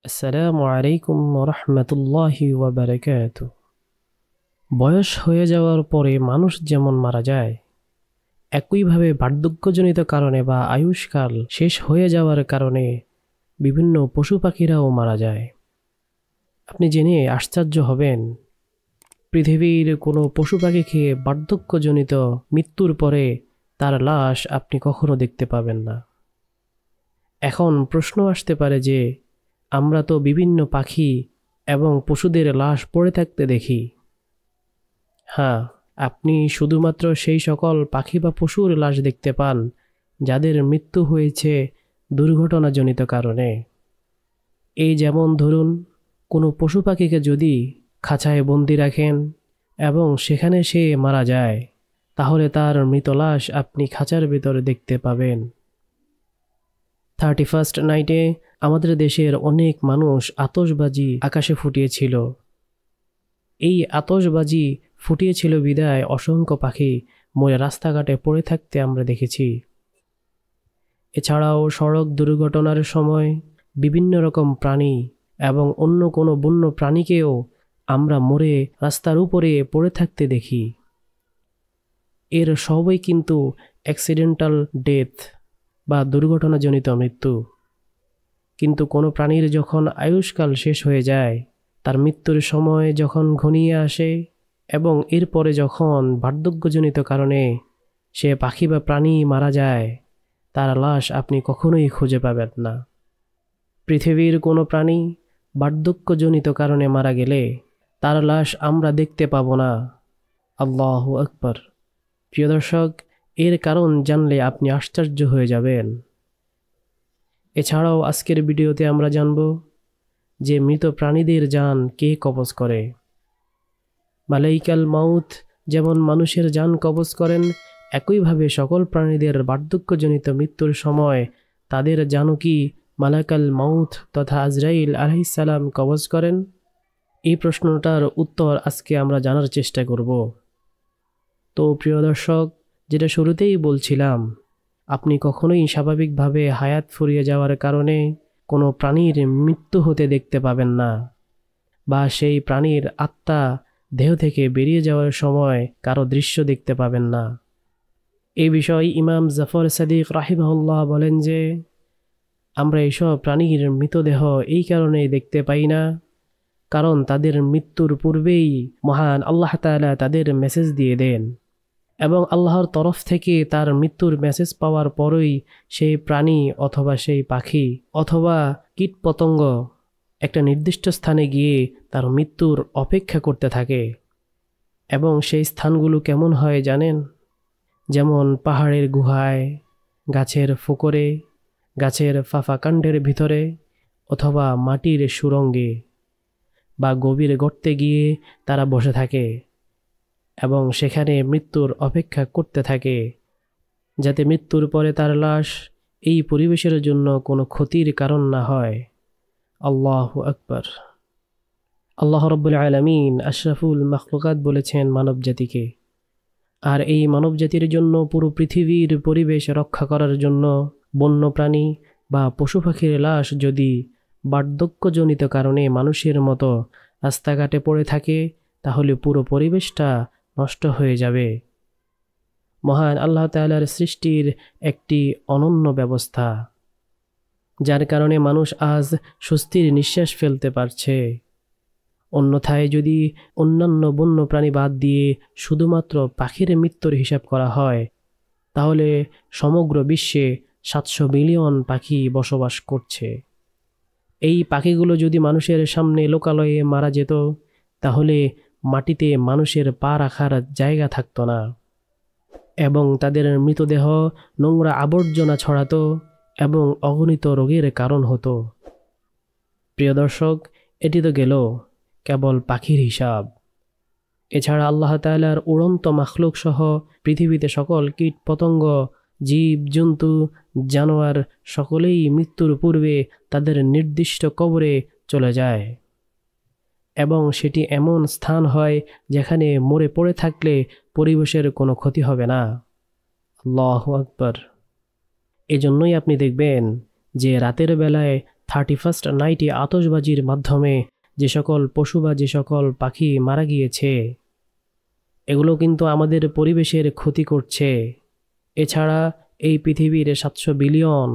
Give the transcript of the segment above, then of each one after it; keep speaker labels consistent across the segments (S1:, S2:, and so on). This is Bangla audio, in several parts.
S1: আসসালামু আলাইকুম রহমতুল্লাহি ওয়াবারাকাতু। বয়স হয়ে যাওয়ার পরে মানুষ যেমন মারা যায়, একইভাবে বার্ধক্যজনিত কারণে বা আয়ুষ্কাল শেষ হয়ে যাওয়ার কারণে বিভিন্ন পশু পাখিরাও মারা যায়। আপনি জেনে আশ্চর্য হবেন, পৃথিবীর কোনো পশু পাখিকে বার্ধক্যজনিত মৃত্যুর পরে তার লাশ আপনি কখনো দেখতে পাবেন না। এখন প্রশ্ন আসতে পারে যে, আমরা তো বিভিন্ন পাখি এবং পশুদের লাশ পড়ে থাকতে দেখি। হ্যাঁ, আপনি শুধুমাত্র সেই সকল পাখি বা পশুর লাশ দেখতে পান যাদের মৃত্যু হয়েছে দুর্ঘটনাজনিত কারণে। এই যেমন ধরুন, কোনো পশু পাখিকে যদি খাঁচায় বন্দি রাখেন এবং সেখানে সে মারা যায়, তাহলে তার মৃত লাশ আপনি খাঁচার ভিতরে দেখতে পাবেন। 31st নাইটে আমাদের দেশের অনেক মানুষ আতশবাজি আকাশে ফুটিয়েছিল। এই আতশবাজি ফুটিয়েছিল বিদায় অসংখ্য পাখি মরে রাস্তাঘাটে পড়ে থাকতে আমরা দেখেছি। এছাড়াও সড়ক দুর্ঘটনার সময় বিভিন্ন রকম প্রাণী এবং অন্য কোনো বন্য প্রাণীকেও আমরা মরে রাস্তার উপরে পড়ে থাকতে দেখি। এর সবই কিন্তু অ্যাক্সিডেন্টাল ডেথ বা দুর্ঘটনাজনিত মৃত্যু। কিন্তু কোনো প্রাণীর যখন আয়ুষ্কাল শেষ হয়ে যায়, তার মৃত্যুর সময় যখন ঘনিয়ে আসে এবং এরপরে যখন বার্ধক্যজনিত কারণে সে পাখি বা প্রাণী মারা যায়, তার লাশ আপনি কখনোই খুঁজে পাবেন না। পৃথিবীর কোনো প্রাণী বার্ধক্যজনিত কারণে মারা গেলে তার লাশ আমরা দেখতে পাব না। আল্লাহু আকবার। প্রিয় দর্শক, এর কারণ জানলে আপনি আশ্চর্য হয়ে যাবেন। এছাড়াও আজকের ভিডিওতে আমরা জানব যে মৃত প্রাণীদের জান কে কবজ করে। মালাইকাল মাউত যেমন মানুষের জান কবজ করেন, একইভাবে সকল প্রাণীদের বার্ধক্যজনিত মৃত্যুর সময় তাদের জানও কি মালাকাল মাউত তথা আজরাইল আলাইহিস সালাম কবজ করেন? এই প্রশ্নটার উত্তর আজকে আমরা জানার চেষ্টা করব। তো প্রিয় দর্শক, যেটা শুরুতেই বলছিলাম, আপনি কখনোই স্বাভাবিকভাবে হায়াত ফুরিয়ে যাওয়ার কারণে কোনো প্রাণীর মৃত্যু হতে দেখতে পাবেন না, বা সেই প্রাণীর আত্মা দেহ থেকে বেরিয়ে যাওয়ার সময় কারো দৃশ্য দেখতে পাবেন না। এই বিষয়ে ইমাম জাফর সাদিক রাহিমাহুল্লাহ বলেন যে, আমরা এইসব প্রাণীর মৃতদেহ এই কারণেই দেখতে পাই না, কারণ তাদের মৃত্যুর পূর্বেই মহান আল্লাহ তাআলা তাদের মেসেজ দিয়ে দেন এবং আল্লাহর তরফ থেকে তার মৃত্যুর মেসেজ পাওয়ার পরই সেই প্রাণী অথবা সেই পাখি অথবা কীটপতঙ্গ একটা নির্দিষ্ট স্থানে গিয়ে তার মৃত্যুর অপেক্ষা করতে থাকে। এবং সেই স্থানগুলো কেমন হয় জানেন? যেমন পাহাড়ের গুহায়, গাছের ফোকরে, গাছের ফাঁফা কাণ্ডের ভিতরে, অথবা মাটির সুড়ঙ্গে বা গভীর গর্তে গিয়ে তারা বসে থাকে এবং সেখানে মৃত্যুর অপেক্ষা করতে থাকে, যাতে মৃত্যুর পরে তার লাশ এই পরিবেশের জন্য কোনো ক্ষতির কারণ না হয়। আল্লাহু আকবার। আল্লাহ রাব্বুল আলামিন আশরাফুল মাখলুকাত বলেছেন মানব জাতিকে, আর এই মানব জাতির জন্য পুরো পৃথিবীর পরিবেশ রক্ষা করার জন্য বন্যপ্রাণী বা পশু পাখির লাশ যদি বার্ধক্যজনিত কারণে মানুষের মতো রাস্তাঘাটে পড়ে থাকে, তাহলে পুরো পরিবেশটা নষ্ট হয়ে যাবে। মহান আল্লাহ তাআলার সৃষ্টির একটি অনন্য ব্যবস্থা, যার কারণে মানুষ আজ স্বস্তির নিঃশ্বাস ফেলতে পারছে। অন্যথায় যদি অন্যান্য বন্য প্রাণী বাদ দিয়ে শুধুমাত্র পাখির মৃত্যুর হিসাব করা হয়, তাহলে সমগ্র বিশ্বে 700 মিলিয়ন পাখি বসবাস করছে। এই পাখিগুলো যদি মানুষের সামনে লোকালয়ে মারা যেত, তাহলে মাটিতে মানুষের পা রাখার জায়গা থাকতো না এবং তাদের মৃতদেহ নোংরা আবর্জনা ছড়াতো এবং অগণিত রোগের কারণ হতো। প্রিয় দর্শক, এটি তো গেল কেবল পাখির হিসাব। এছাড়া আল্লাহ তাআলার উড়ন্ত মাখলুক সহ পৃথিবীতে সকল কীট পতঙ্গ, জীব জন্তু, জানোয়ার সকলেই মৃত্যুর পূর্বে তাদের নির্দিষ্ট কবরে চলে যায় এবং সেটি এমন স্থান হয় যেখানে মরে পড়ে থাকলে পরিবেশের কোনো ক্ষতি হবে না। আল্লাহু আকবার। এজন্যই আপনি দেখবেন যে রাতের বেলায় 31st নাইটে আতশবাজির মাধ্যমে যে সকল পশু বা যে সকল পাখি মারা গিয়েছে, এগুলো কিন্তু আমাদের পরিবেশের ক্ষতি করছে। এছাড়া এই পৃথিবীর 700 বিলিয়ন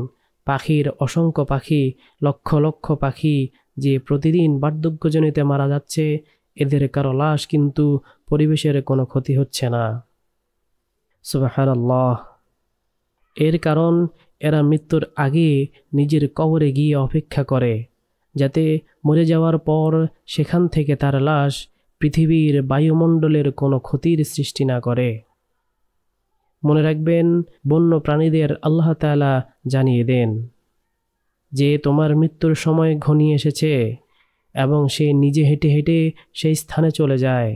S1: পাখির অসংখ্য পাখি, লক্ষ লক্ষ পাখি যে প্রতিদিন বার্ধক্যজনিত মারা যাচ্ছে, এদের কারো লাশ কিন্তু পরিবেশের কোনো ক্ষতি হচ্ছে না। সুবহানাল্লাহ। এর কারণ এরা মৃত্যুর আগে নিজের কবরে গিয়ে অপেক্ষা করে, যাতে মরে যাওয়ার পর সেখান থেকে তার লাশ পৃথিবীর বায়ুমণ্ডলের কোনো ক্ষতির সৃষ্টি না করে। মনে রাখবেন, বন্য প্রাণীদের আল্লাহ তাআলা জানিয়ে দেন যে তোমার মৃত্যুর সময় ঘনিয়ে এসেছে, এবং সে নিজে হেঁটে হেঁটে সেই স্থানে চলে যায়।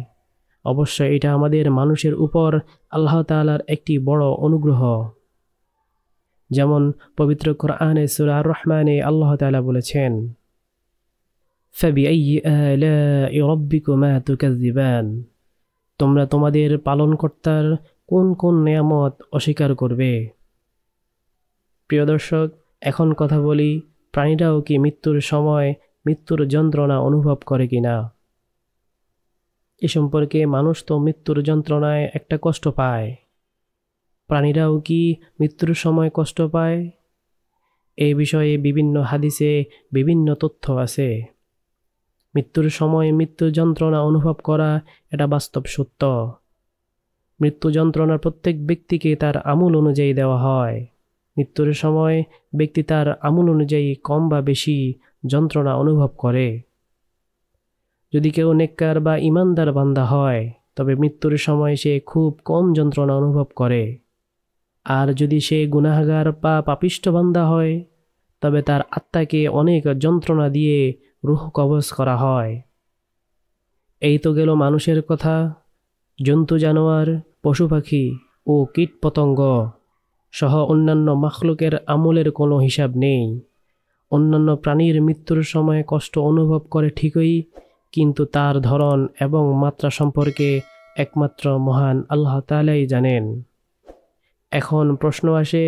S1: অবশ্য এটা আমাদের মানুষের উপর আল্লাহ তাআলার একটি বড় অনুগ্রহ। যেমন পবিত্র কোরআনে সূরা আর রহমানে আল্লাহ তাআলা বলেছেন, ফাবিআইয়ি আলাই রাব্বিকুমা তুকাযযিবান, তোমরা তোমাদের পালনকর্তার কোন কোন নেয়ামত অস্বীকার করবে। প্রিয় দর্শক, এখন কথা বলি, প্রাণীরাও কি মৃত্যুর সময় মৃত্যুর যন্ত্রণা অনুভব করে কিনা। এ সম্পর্কে মানুষ তো মৃত্যুর যন্ত্রণায় একটা কষ্ট পায়, প্রাণীরাও কি মৃত্যুর সময় কষ্ট পায়? এই বিষয়ে বিভিন্ন হাদিসে বিভিন্ন তথ্য আছে। মৃত্যুর সময় মৃত্যু যন্ত্রণা অনুভব করা এটা বাস্তব সত্য। মৃত্যু যন্ত্রণার প্রত্যেক ব্যক্তিকে তার আমল অনুযায়ী দেওয়া হয়। মৃত্যুর সময় ব্যক্তি তার আমল অনুযায়ী কম বা বেশি যন্ত্রণা অনুভব করে। যদি কেউ নেককার বা ইমানদার বান্দা হয়, তবে মৃত্যুর সময় সে খুব কম যন্ত্রণা অনুভব করে। আর যদি সে গুনাহগার বা পাপিষ্ঠ বান্দা হয়, তবে তার আত্মাকে অনেক যন্ত্রণা দিয়ে রূহ কবজ করা হয়। এই তো গেল মানুষের কথা। জন্তু জানোয়ার, পশু পাখি ও কীট পতঙ্গ সহ অন্যান্য মাখলুকের আমলের কোনো হিসাব নেই। অন্যান্য প্রাণীর মৃত্যুর সময় কষ্ট অনুভব করে ঠিকই, কিন্তু তার ধরন এবং মাত্রা সম্পর্কে একমাত্র মহান আল্লাহ তাআলাই জানেন। এখন প্রশ্ন আসে,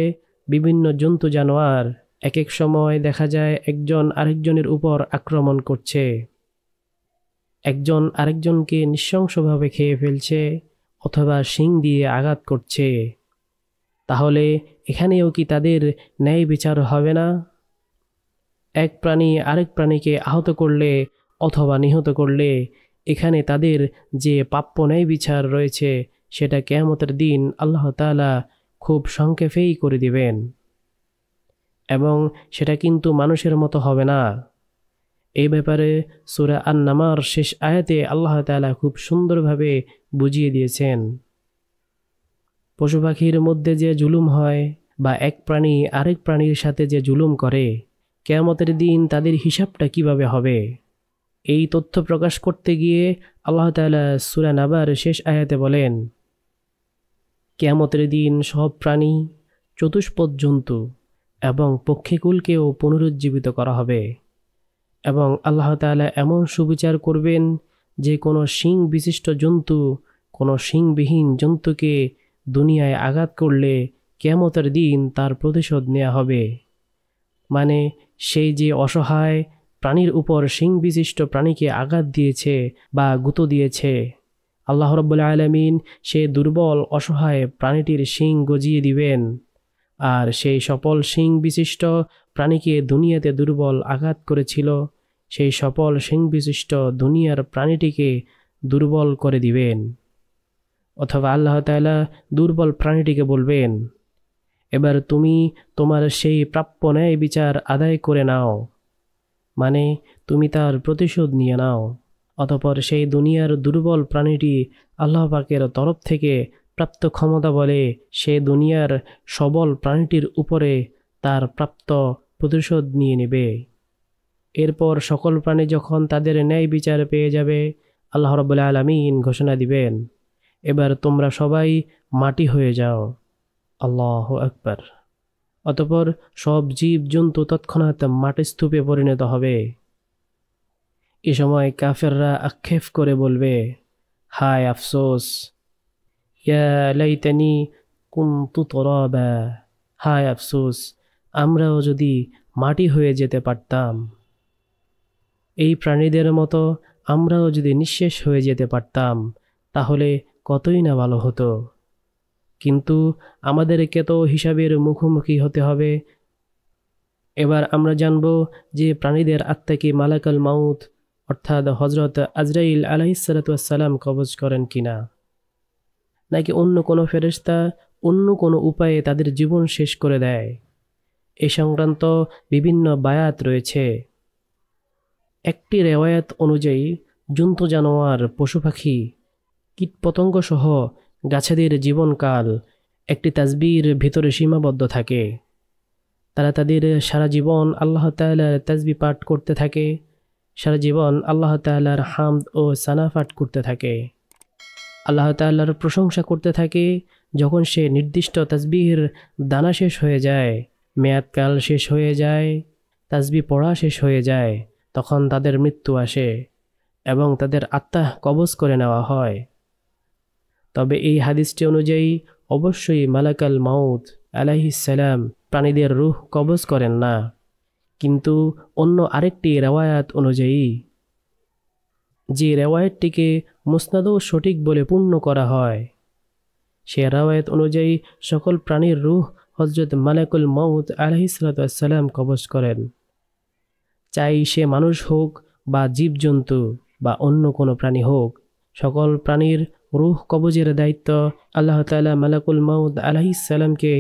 S1: বিভিন্ন জন্তু জানোয়ার এক এক সময় দেখা যায় একজন আরেকজনের উপর আক্রমণ করছে, একজন আরেকজনকে নৃশংসভাবে খেয়ে ফেলছে অথবা শিং দিয়ে আঘাত করছে। তাহলে এখানেও কি তাদের ন্যায় বিচার হবে না? এক প্রাণী আরেক প্রাণীকে আহত করলে অথবা নিহত করলে এখানে তাদের যে প্রাপ্য ন্যায় বিচার রয়েছে, সেটা কিয়ামতের দিন আল্লাহ তাআলা খুব সংক্ষেপেই করে দিবেন। এবং সেটা কিন্তু মানুষের মতো হবে না। এই ব্যাপারে সূরা আন-নামার শেষ আয়াতে আল্লাহ তাআলা খুব সুন্দরভাবে বুঝিয়ে দিয়েছেন। পশু পাখির মধ্যে যে জুলুম হয়, বা এক প্রাণী আরেক প্রাণীর সাথে যে জুলুম করে, কিয়ামতের দিন তাদের হিসাবটা কিভাবে হবে? এই তথ্য প্রকাশ করতে গিয়ে আল্লাহ তাআলা সূরা নাবার শেষ আয়াতে বলেন, কিয়ামতের দিন সব প্রাণী, চতুষ্পদ জন্তু এবং পক্ষীকুলকেও পুনরুজ্জীবিত করা হবে, এবং আল্লাহ তাআলা এমন সুবিচার করবেন যে কোনো শিং বিশিষ্ট জন্তু কোনো শিংবিহীন জন্তুকে দুনিয়ায় আঘাত করলে কিয়ামতের দিন তার প্রতিশোধ নেওয়া হবে। মানে সেই যে অসহায় প্রাণীর উপর শিং বিশিষ্ট প্রাণীকে আঘাত দিয়েছে বা গুঁতো দিয়েছে, আল্লাহ রাব্বুল আলামিন সে দুর্বল অসহায় প্রাণীটির শিং গজিয়ে দিবেন, আর সেই সফল শিং বিশিষ্ট প্রাণীকে দুনিয়াতে দুর্বল আঘাত করেছিল, সেই সফল শিং বিশিষ্ট দুনিয়ার প্রাণীটিকে দুর্বল করে দিবেন। অথবা আল্লাহ তাআলা দুর্বল প্রাণীটিকে বলবেন, এবার তুমি তোমার সেই প্রাপ্য ন্যায় বিচার আদায় করে নাও, মানে তুমি তার প্রতিশোধ নিয়ে নাও। অতঃপর সেই দুনিয়ার দুর্বল প্রাণীটি আল্লাহ পাকের তরফ থেকে প্রাপ্ত ক্ষমতা বলে সে দুনিয়ার সবল প্রাণীটির উপরে তার প্রাপ্ত প্রতিশোধ নিয়ে নেবে। এরপর সকল প্রাণী যখন তাদের ন্যায় বিচার পেয়ে যাবে, আল্লাহ রাব্বুল আলামিন ঘোষণা দিবেন, এবার তোমরা সবাই মাটি হয়ে যাও। আল্লাহু আকবার। অতঃপর সব জীব জন্তু তৎক্ষণাৎ মাটির স্তূপে পরিণত হবে। এ সময় কাফেররা আক্ষেপ করে বলবে, হায় আফসোস, ইয়া লাইতানি কুনতু তুরাবা, হায় আফসোস, আমরাও যদি মাটি হয়ে যেতে পারতাম। এই প্রাণীদের মতো আমরাও যদি নিঃশেষ হয়ে যেতে পারতাম তাহলে কতই না ভালো হতো। কিন্তু আমাদেরকে তো হিসাবের মুখোমুখি হতে হবে। এবার আমরা জানব যে প্রাণীদের আত্মা কি মালাকাল মাউত অর্থাৎ হজরত আজরাইল আলাইহিসসালাম কবজ করেন কিনা, নাকি অন্য কোনো ফেরেশতা অন্য কোনো উপায়ে তাদের জীবন শেষ করে দেয়। এ সংক্রান্ত বিভিন্ন বায়াত রয়েছে। একটি রেওয়ায়াত অনুযায়ী জন্তু জানোয়ার পশু পাখি কীটপতঙ্গ সহ গাছেদের জীবনকাল একটি তাসবির ভিতরে সীমাবদ্ধ থাকে। তারা তাদের সারা জীবন আল্লাহ তাআলার তাসবিহ পাঠ করতে থাকে, সারা জীবন আল্লাহ তাআলার হামদ ও সানা পাঠ করতে থাকে, আল্লাহ তাআলার প্রশংসা করতে থাকে। যখন সে নির্দিষ্ট তাসবিহের দানা শেষ হয়ে যায়, মেয়াদকাল শেষ হয়ে যায়, তাসবিহ পড়া শেষ হয়ে যায়, তখন তাদের মৃত্যু আসে এবং তাদের আত্মা কবজ করে নেওয়া হয়। তবে এই হাদিসটি অনুযায়ী অবশ্যই মালাকাল মাউত আলাইহিস সালাম প্রাণীদের রূহ কবজ করেন না। কিন্তু অন্য আরেকটি রেওয়ায়াত অনুযায়ী, যে রেওয়ায়াতটিকে মুসনাদও সঠিক বলে পূর্ণ করা হয়, সে রেওয়ায়াত অনুযায়ী সকল প্রাণীর রূহ হযরত মালাকুল মাউত আলাইহিস সালাম কবজ করেন। চাই সে মানুষ হোক বা জীবজন্তু বা অন্য কোনো প্রাণী হোক, সকল প্রাণীর রূহ কবজের দায়িত্ব আল্লাহ তাআলা মালাকুল মাউত আলাইহিস সালামকে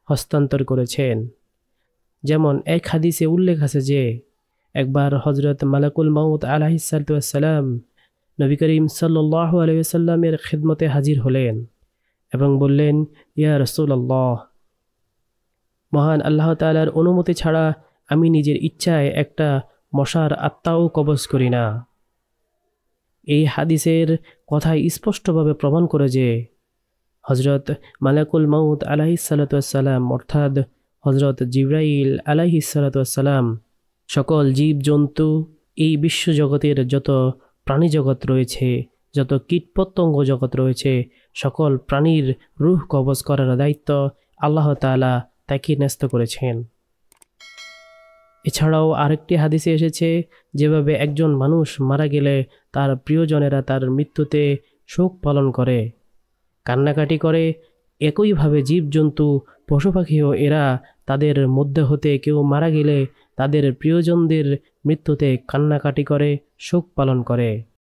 S1: হস্তান্তর করেছেন। যেমন এক হাদিসে উল্লেখ আছে যে একবার হযরত মালাকুল মাউত আলাইহিস সালাম নবী করিম সাল্লাল্লাহু আলাইহি ওয়াসাল্লামের খিদমতে হাজির হলেন এবং বললেন, ইয়া রাসূলুল্লাহ, মহান আল্লাহ তাআলার অনুমতি ছাড়া আমি নিজের ইচ্ছায় একটা মশার আত্মাও কবজ করি না। এই হাদিসের কথাই স্পষ্টভাবে প্রমাণ করে যে হযরত মালাকুল মাউত আলাইহিস সালাম অর্থাৎ হযরত জিবরাইল আলাইহিস সালাম সকল জীবজন্তু, এই বিশ্বজগতের যত প্রাণী জগৎ রয়েছে, যত কীটপতঙ্গ জগৎ রয়েছে, সকল প্রাণীর রূহ কবজ করার দায়িত্ব আল্লাহ তাআলা তাকে ন্যস্ত করেছেন। এছাড়াও আরেকটি হাদিসে এসেছে, যেভাবে একজন মানুষ মারা গেলে তার প্রিয়জনেরা তার মৃত্যুতে শোক পালন করে, কান্নাকাটি করে, একইভাবে জীবজন্তু পশু পাখিও এরা তাদের মধ্যে হতে কেউ মারা গেলে তাদের প্রিয়জনদের মৃত্যুতে কান্নাকাটি করে, শোক পালন করে।